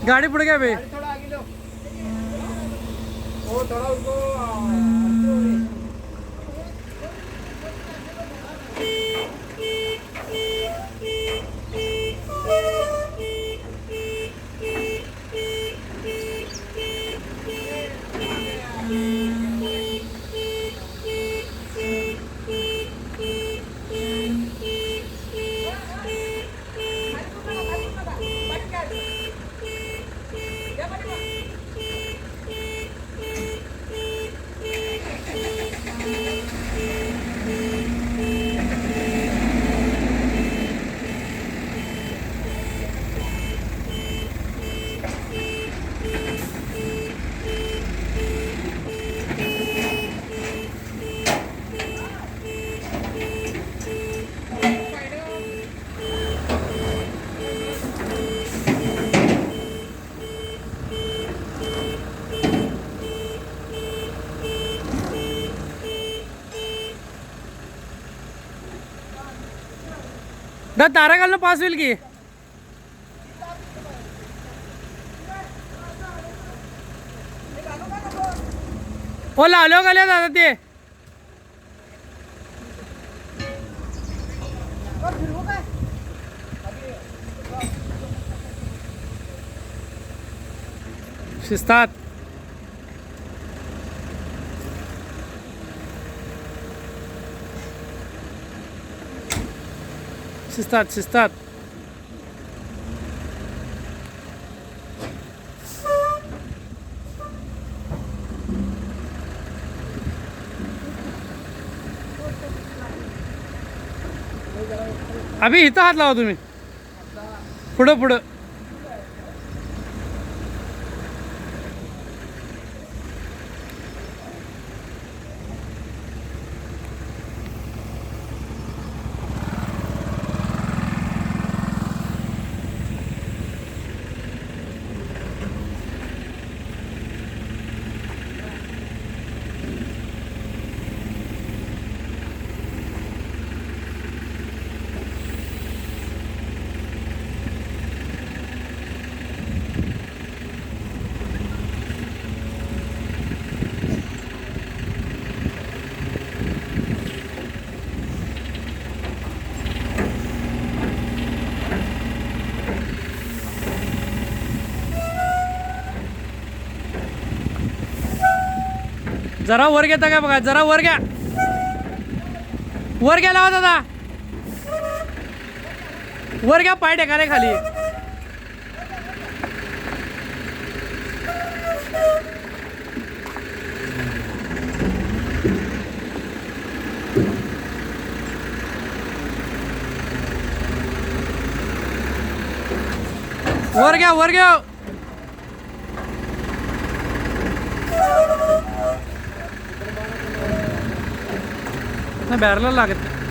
गाड़ी पुढे घ्या बे. थोड़ा आगे लो. वो थोड़ा उनको तारा घालणं पास होईल की. हो लावल्या गेल्या दादा ते. शिस्तात. शिस्तात शिस्तात. अभि इथं हात लावा तुम्ही. पुढं पुढं. जरा वर घेता काय बघा. जरा वर घ्या. वर घ्या लावा दादा. वर घ्या. पाय टेकाले खाली. वर घ्या. वर घ्या. बॅरला लागत.